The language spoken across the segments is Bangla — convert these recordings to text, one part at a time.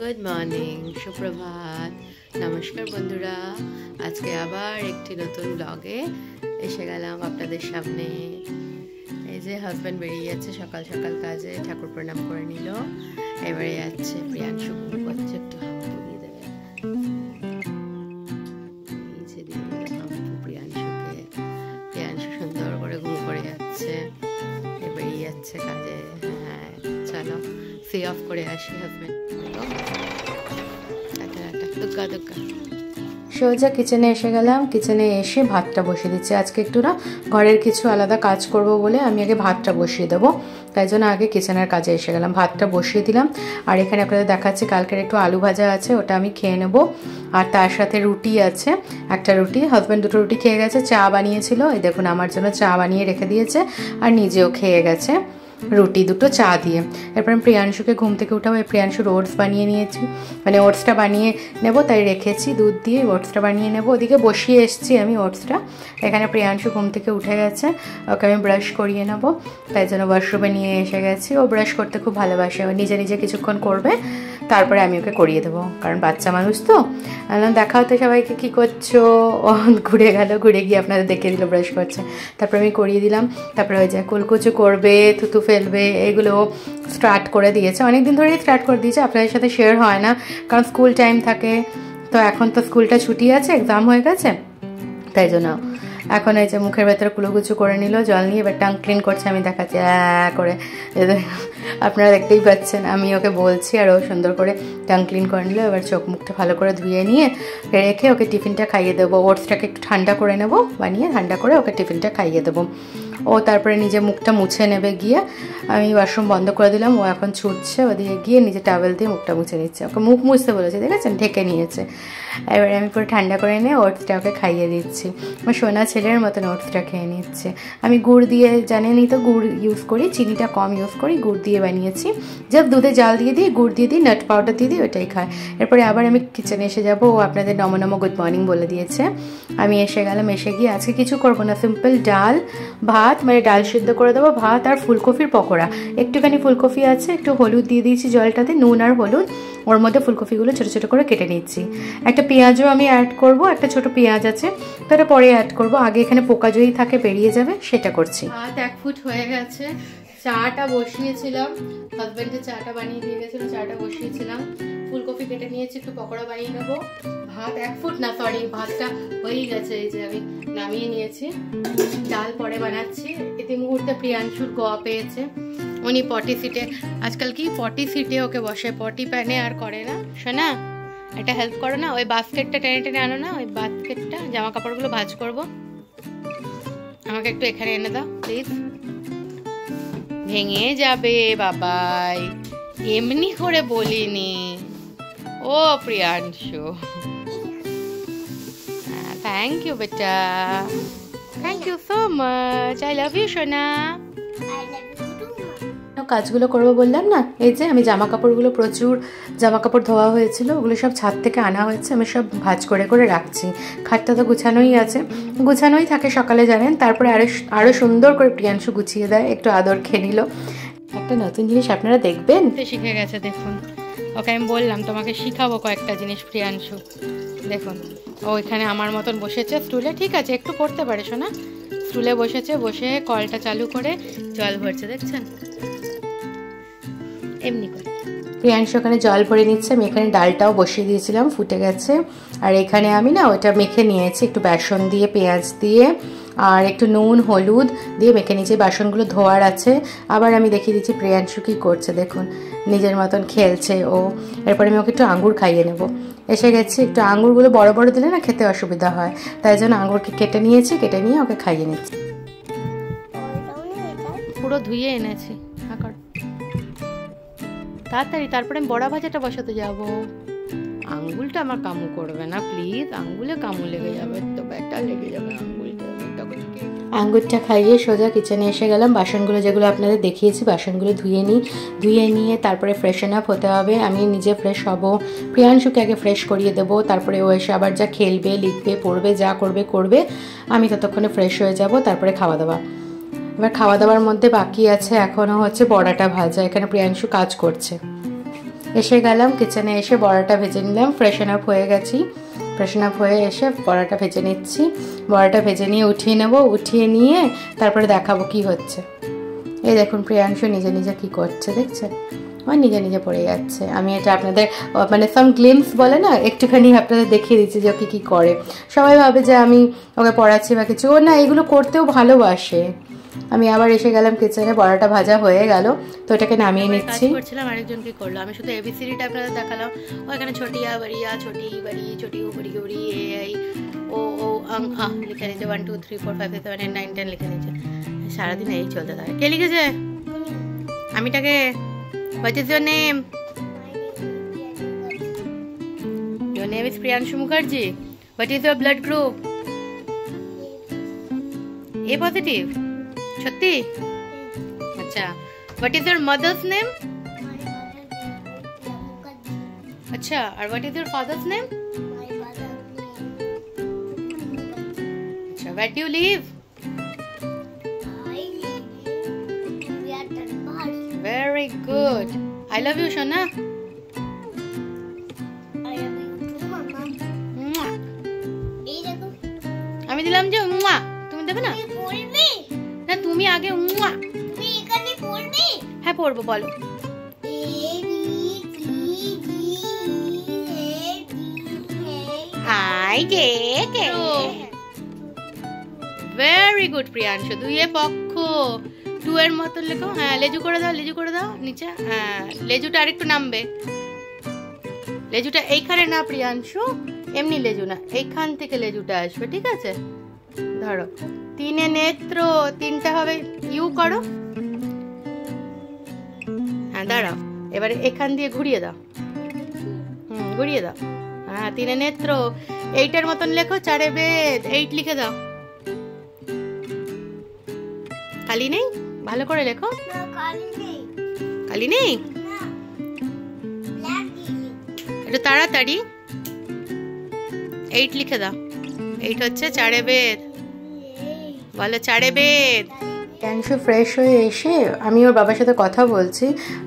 গুড মর্নিং, সুপ্রভাত, নমস্কার বন্ধুরা। আজকে আবার একটি নতুন ব্লগে এসে গেলাম আপনাদের সামনে। এই যে হাজব্যান্ড বেরিয়ে যাচ্ছে সকাল সকাল কাজে, ঠাকুর প্রণাম করে নিল, এবারে যাচ্ছে। প্রিয়াংশু ঘুম করছে, একটু হাম্পু দিয়ে দেবে। এই যে দিয়ে দিল হাম্পু প্রিয়াংশুকে। প্রিয়াংশু সুন্দর করে ঘুম করে যাচ্ছে, বেরিয়ে যাচ্ছে কাজে। হ্যাঁ চলো সি অফ করে আসি হাজব্যান্ড। সোজা কিচেনে এসে গেলাম। কিচেনে এসে ভাতটা বসিয়ে দিচ্ছি। আজকে একটু না ঘরের কিছু আলাদা কাজ করব বলে আমি আগে ভাতটা বসিয়ে দেবো, তাই জন্য আগে কিচেনের কাজে এসে গেলাম। ভাতটা বসিয়ে দিলাম। আর এখানে আপনাদের দেখাচ্ছি কালকের একটু আলু ভাজা আছে, ওটা আমি খেয়ে নেব। আর তার সাথে রুটি আছে, একটা রুটি। হাজব্যান্ড দুটো রুটি খেয়ে গেছে, চা বানিয়েছিল, এই দেখুন আমার জন্য চা বানিয়ে রেখে দিয়েছে, আর নিজেও খেয়ে গেছে রুটি দুটো চা দিয়ে। এরপর আমি প্রিয়াংশুকে ঘুম থেকে উঠাবো। প্রিয়াংশুর ওটস বানিয়ে নিয়েছি, মানে ওটসটা বানিয়ে নেব তাই রেখেছি, দুধ দিয়ে ওটসটা বানিয়ে নেব। ওদিকে বসিয়ে এসেছি আমি ওটসটা। এখানে প্রিয়াংশু ঘুম থেকে উঠে গেছে, ওকে আমি ব্রাশ করিয়ে নেব, তাই জন্য ওয়াশরুমে নিয়ে এসে গেছি। ও ব্রাশ করতে খুব ভালোবাসে, ও নিজে নিজে কিছুক্ষণ করবে, তারপরে আমি ওকে করিয়ে দেবো, কারণ বাচ্চা মানুষ তো। দেখা হতো সবাইকে, কী করছো। ও ঘুরে গেল, ঘুরে গিয়ে আপনাদের দেখিয়ে দিল ব্রাশ করছে, তারপরে আমি করিয়ে দিলাম। তারপরে ওই যে কুলকুচু করবে, থুতু ফেলবে, এগুলো স্টার্ট করে দিয়েছে, অনেক দিন ধরেই স্টার্ট করে দিয়েছে। আপনাদের সাথে শেয়ার হয় না, কারণ স্কুল টাইম থাকে তো। এখন তো স্কুলটা ছুটি আছে, এক্সাম হয়ে গেছে, তাই জন্য এখন এই যে মুখের ভেতরে কুলুকুচু করে নিল জল নিয়ে, এবার টাং ক্লিন করছে, আমি দেখাচ্ছি করে। আপনারা দেখতেই পাচ্ছেন, আমি ওকে বলছি আর ও সুন্দর করে টাং ক্লিন করে নিল। এবার চোখ মুখটা ভালো করে ধুয়ে নিয়ে রেখে ওকে টিফিনটা খাইয়ে দেবো। ওটসটাকে একটু ঠান্ডা করে নেবো, বানিয়ে ঠান্ডা করে ওকে টিফিনটা খাইয়ে দেবো। ও তারপরে নিজে মুখটা মুছে নেবে গিয়ে। আমি ওয়াশরুম বন্ধ করে দিলাম, ও এখন ছুটছে, ওদিকে গিয়ে নিজে টাওয়েল দিয়ে মুখটা মুছে নিচ্ছে। ওকে মুখ মুছতে বলেছে, দেখেছেন, ঢেকে নিয়েছে। এবারে আমি পুরো ঠান্ডা করে নিয়ে ওটসটা ওকে খাইয়ে দিচ্ছি। আমার সোনা ছেলের মতন ওটসটা খেয়ে নিচ্ছে। আমি গুড় দিয়ে, জানেনই তো, গুড় ইউজ করি, চিনিটা কম ইউজ করি, গুড় দিয়ে বানিয়েছি। জাস্ট দুধে জাল দিয়ে দিই, গুড় দিয়ে দিই, নাট পাউডার দিয়ে দিই, ওটাই খায়। এরপরে আবার আমি কিচেনে এসে যাবো। ও আপনাদের নমো নমো গুড মর্নিং বলে দিয়েছে। আমি এসে গেলাম। এসে গিয়ে আজকে কিছু করবো না, সিম্পল ডাল ভাত, মানে ডাল সিদ্ধ করে দেবো, ভাত আর ফুলকপির পকোড়া। একটুখানি ফুলকপি আছে, একটু হলুদ দিয়ে দিয়েছি জলটাতে, নুন আর হলুদ। ওর মধ্যে ফুলকপিগুলো ছোটো ছোটো করে কেটে নিচ্ছি। একটা পেঁয়াজও আমি অ্যাড করব, একটা ছোটো পেঁয়াজ আছে, তো এটা পরে অ্যাড করব। আগে এখানে পোকা যদি থাকে বেরিয়ে যাবে, সেটা করছি। ভাত 1 ফুট হয়ে গেছে, চাটা বসিয়েছিলাম, হাজব্যান্ডের চাটা বানিয়ে দিয়ে গেছিলো, চাটা বসিয়েছিলাম। ফুলকপি কেটে নিয়েছি, একটু পকোড়া বানিয়ে নেবো। ভাত 1 ফুট না, সরি, ভাতটা হয়েই গেছে, এই যে আমি নামিয়ে নিয়েছি। ডাল পরে বানাচ্ছি। এতে মুহূর্তে প্রিয়াংশুর গোয়া পেয়েছে, উনি পটি সিটে, আজকাল কি পটি সিটে ওকে বসে, পটি প্যানে আর করে না। শোনা, একটা হেল্প করো না, ওই বাস্কেটটা টেনে টেনে আনো না, ওই বাস্কেটটা, জামা কাপড়গুলো ভাঁজ করবো, আমাকে একটু এখানে এনে দাও প্লিজ। ভেঙে যাবে বাবাই, এমনি করে বলিনি। ও প্রিয়াংশু, থ্যাংক ইউ বেটা, thank you so much, I love you সোনা। কাজগুলো করবো বললাম না, এই যে আমি জামা কাপড়গুলো, প্রচুর জামা কাপড় ধোয়া হয়েছিল, ওগুলো সব ছাদ থেকে আনা হয়েছে, আমি সব ভাঁজ করে করে রাখছি। খাটটা তো গুছানোই আছে, গুছানোই থাকে সকালে, জানেন। তারপরে আরও সুন্দর করে প্রিয়াংশু গুছিয়ে দেয়, একটু আদর খেয়ে নিল। একটা নতুন জিনিস আপনারা দেখবেন, শিখে গেছে দেখুন। ওকে আমি বললাম তোমাকে শিখাবো কয়েকটা জিনিস প্রিয়াংশু। দেখুন, ও এখানে আমার মতন বসেছে স্টুলে, ঠিক আছে, একটু পড়তে পারে শোনা, স্টুলে বসেছে, বসে কলটা চালু করে জল ভরছে, দেখছেন, এমনি করে। প্রিয়াংশু ওখানে জল ভরে নিচ্ছে, আমি এখানে ডালটাও বসিয়ে দিয়েছিলাম, ফুটে গেছে। আর এখানে আমি না ওটা মেখে নিয়েছি, একটু বেসন দিয়ে, পেঁয়াজ দিয়ে, আর একটু নুন হলুদ দিয়ে মেখে নিয়েছি। বাসনগুলো ধোয়ার আছে। আবার আমি দেখিয়ে দিচ্ছি প্রিয়াংশু কী করছে, দেখুন, নিজের মতন খেলছে ও। এরপরে আমি ওকে একটু আঙুর খাইয়ে নেব। এসে গেছি, একটু আঙুরগুলো বড় বড় দিলে না খেতে অসুবিধা হয়, তাই জন্য আঙুরকে কেটে নিয়েছি, কেটে নিয়ে ওকে খাইয়ে নিচ্ছি। পুরো ধুয়ে এনেছি, তাড়াতাড়ি, তারপরে আমি বড়া ভাজাটা বসাতে যাব। আঙ্গুলটা আমার কামু করবে না প্লিজ, আঙ্গুলে কামু লেগে যাবে তো, ব্যাটা লেগে যাবে আঙ্গুলটা। আঙ্গুরটা খাইয়ে সোজা কিচেনে এসে গেলাম। বাসনগুলো যেগুলো আপনাদের দেখিয়েছি, বাসনগুলো ধুয়ে নিয়ে তারপরে ফ্রেশন আপ হতে হবে। আমি নিজে ফ্রেশ হব, প্রিয়াংশুকে আগে ফ্রেশ করিয়ে দেবো, তারপরে ও এসে আবার যা খেলবে, লিখবে, পড়বে, যা করবে, আমি ততক্ষণে ফ্রেশ হয়ে যাব, তারপরে খাওয়া দাওয়া। এবার খাওয়া দাওয়ার মধ্যে বাকি আছে এখনও হচ্ছে বড়াটা ভাজা। এখানে প্রিয়াংশু কাজ করছে। এসে গেলাম কিচেনে, এসে বড়াটা ভেজে নিলাম। ফ্রেশন আপ হয়ে গেছি, ফ্রেশন আপ হয়ে এসে বড়াটা ভেজে নিচ্ছি। বড়াটা ভেজে নিয়ে উঠিয়ে নেব, উঠিয়ে নিয়ে তারপরে দেখাবো কি হচ্ছে। এই দেখুন প্রিয়াংশু নিজে নিজে কি করছে দেখছেন, আমার নিজে নিজে পড়ে যাচ্ছে। আমি এটা আপনাদের মানে সাম গ্লিমস বলে না, একটুখানি আপনাদের দেখিয়ে দিচ্ছি যে ওকে কী করে। সবাই ভাবে যে আমি ওকে পড়াচ্ছি বা কিছু, ও না এগুলো করতেও ভালোবাসে। আমি আবার এসে গেলাম কিচেনে, বড়াটা ভাজা হয়ে গেল তো এটাকে নামিয়ে নিচ্ছি। করছিলাম আরেকজন কি করলো, আমি শুধু এবিসিডিটা আপনাদের দেখালাম। ও এখানে ছোটিয়া বাড়িয়া, ছোটি বাড়ি, ছোটি উবড়ি উড়ি, এই ও ও আং আহ লিখে নিচ্ছে, 1 2 3 4 5 6 7 8 9 10 লিখে নিচ্ছে। সারাদিন এই চলতে থাকে। কে লিখেছে? আমিটাকে। What is your name? Your name is Priyanshu Mukherjee. What is your blood group? A positive. Chatti? Acha. What is your mother's name? Acha. And what is your father's name? Acha. Where do you live? Very good. I love you, Shona. I love you too, Mama. এই দেখো আমি দিলাম যে মুয়া, তুমি দেবে না? তুমি পড়বে না, তুমি আগে মুয়া। তুমি এখানে পড়বে? হ্যাঁ পড়বো, বলো। A B C D E F G H I J K. Very good, Priyanshu. দুইয়ে পক্ষ 2 এর মতো লেখো। হ্যাঁ লেজু করে দাও, লেজু করে দাও নিচে। হ্যাঁ লেজুটা আরেকটু নামবে, লেজুটা এইখানে না প্রিয়াংশু, এমনি লেজু না, এইখান থেকে লেজুটা আসবে, ঠিক আছে? ধরো 3 নেত্র, 3টা হবে, ইউ করো। হ্যাঁ দাঁড়াও, এবারে এখান দিয়ে ঘুরিয়ে দাও, ঘুরিয়ে দাও। হ্যাঁ 3 নেত্র, 8-এর মতন লেখো, 4 বেদ, 8 লিখে দাও। কালি নেই, ভালো করে লেখো। কালি নেই, একটু তাড়াতাড়ি 8 লিখে দাও। 8 হচ্ছে 4 বেদ, বলো 4 বেদ। প্রিয়াংশু ফ্রেশ হয়ে এসে আমি ওর বাবার সাথে কথা বলছি,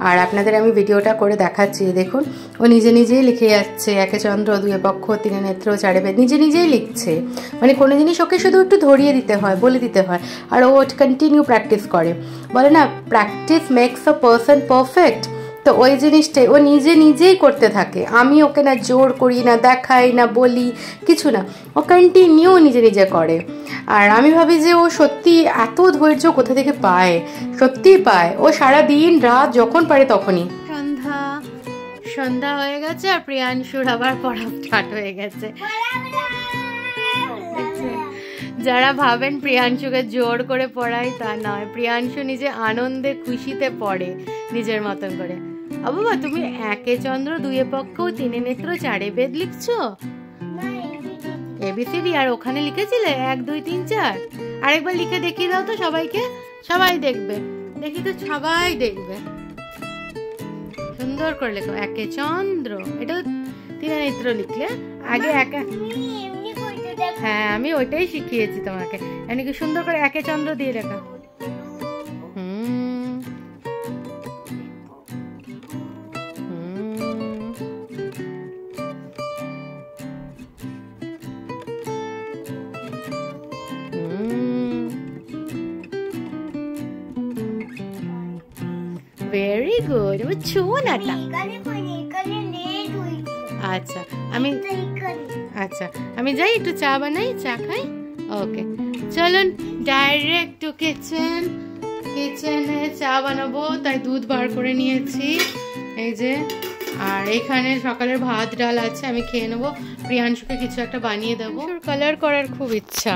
আর আপনাদের আমি ভিডিওটা করে দেখাচ্ছি। দেখুন ও নিজে নিজেই লিখে যাচ্ছে, একে চন্দ্র, দুয়ে পক্ষ, 3 নেত্র, 4 বেদ, নিজে নিজেই লিখছে। মানে কোনো জিনিস ওকে শুধু একটু ধরিয়ে দিতে হয়, বলে দিতে হয়, আর ও কন্টিনিউ প্র্যাকটিস করে। বলে না practice makes a person perfect, তো ওই জিনিসটাই ও নিজে নিজেই করতে থাকে। আমি ওকে না জোর করি, না দেখাই, না বলি, কিছু না, ও কন্টিনিউ নিজে নিজে করে। আর আমি ভাবি যে ও সত্যি এত ধৈর্য কোথা থেকে পায়, সত্যিই পায়। ও সারা দিন রাত যখন পারে তখনই। সন্ধ্যা হয়ে গেছে আর প্রিয়াংশুর আবার পড়া স্টার্ট হয়ে গেছে। যারা ভাবেন প্রিয়াংশুকে জোর করে পড়াই, তা নয়, প্রিয়াংশু নিজে আনন্দে খুশিতে পড়ে নিজের মতন করে। বাবা তুমি একে চন্দ্র, দুয়ে পক্ষ, 3 নেত্র, 4 বেদ লিখছো? এবিসিডি আর ওখানে লিখেছিলে 1 2 3 4? আরেকবার লিখে দেখিয়ে দাও তো সবাইকে, সবাই দেখবে, দেখি তো সবাই দেখবে। সুন্দর করে লেখো, একে চন্দ্র, এটা 3 নেত্র লিখলে আগে একা। হ্যাঁ আমি ওইটাই শিখিয়েছি তোমাকে, এমনি কি সুন্দর করে একে চন্দ্র দিয়ে লেখা। ভেরি গুড, এবার ছোনাটা। আচ্ছা আমি যাই একটু চা বানাই, চা খাই। ওকে চলুন ডাইরেক্ট টু কিচেন। কিচেনে চা বানাবো, তাই দুধ বার করে নিয়েছি এই যে। আর এখানে সকালের ভাত ডাল আছে, আমি খেয়ে নেবো। প্রিয়াংশুকে কিছু একটা বানিয়ে দেবো। কালার করার খুব ইচ্ছা,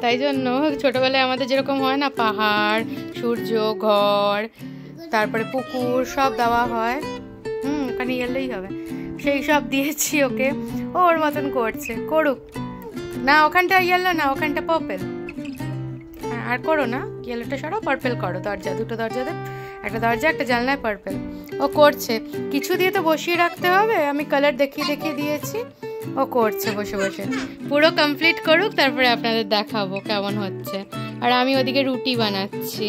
তাই জন্য ছোটবেলায় আমাদের যেরকম হয় না, পাহাড়, সূর্য, ঘর, তারপরে পুকুর সব দেওয়া হয়। ওখানে গেলেই হবে, সেই সব দিয়েছি ওকে। ওর মতন করছে, করুক না। ওখানটা ইয়েলো না, ওখানটা পার্পেল। হ্যাঁ আর করো না, ইয়েলোটা সরাও, পার্পেল করো। দরজা, 2টো দরজা দেখ, একটা দরজা একটা জানলায় পার্পেল। ও করছে, কিছু দিয়ে তো বসিয়ে রাখতে হবে, আমি কালার দেখিয়ে দেখিয়ে দিয়েছি। ও করছে বসে বসে, পুরো কমপ্লিট করুক, তারপরে আপনাদের দেখাবো কেমন হচ্ছে। আর আমি ওদিকে রুটি বানাচ্ছি।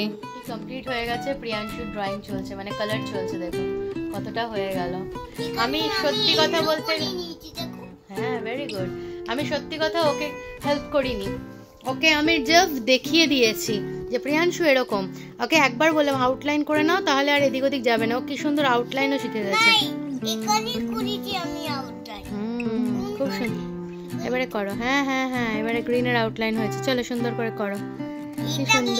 কমপ্লিট হয়ে গেছে, প্রিয়াংশুর ড্রয়িং চলছে, মানে কালার চলছে। দেখুন কতটা হয়ে গেল। আমি সত্যি কথা বলতে, হ্যাঁ ভেরি গুড, আমি সত্যি কথা ওকে হেল্প করিনি, ওকে আমি জাস্ট দেখিয়ে দিয়েছি যে প্রিয়াংশু এরকম। ওকে একবার বললাম আউটলাইন করে নাও, তাহলে আর এদিক ওদিক যাবে না। ও কি সুন্দর আউটলাইনও শিখে গেছে। খুব সুন্দর। এবারে করো, হ্যাঁ হ্যাঁ হ্যাঁ, এবারে গ্রিনের আউটলাইন হয়েছে। চলো সুন্দর করে করো। কি সুন্দর।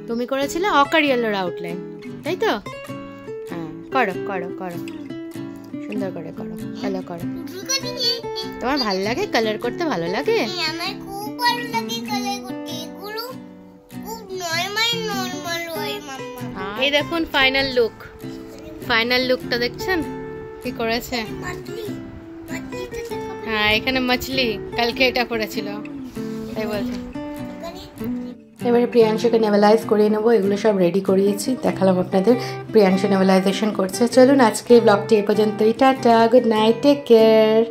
তুমি করেছিলে অকার ইয়েলোর আউটলাইন, তাই তো? হ্যাঁ করো করো করো, সুন্দর করে করো, ভালো করো। তোমার ভালো লাগে কালার করতে? ভালো লাগে, আমার খুব ভালো লাগে কালার করতে। এগুলো খুব নরমাল হয় মাম্মা। এই দেখুন ফাইনাল লুক, ফাইনাল লুকটা দেখছেন কি করেছে? হ্যাঁ এখানে মাছলি, কালকে এটা করেছিল তাই বলছে। এবারে প্রিয়াংশুকে নেভালাইজ করিয়ে নেবো, এগুলো সব রেডি করিয়েছি, দেখালাম আপনাদের। প্রিয়াংশু নেভালাইজেশন করছে। চলুন আজকে ব্লগটি এই পর্যন্তই, tata, good night, take care.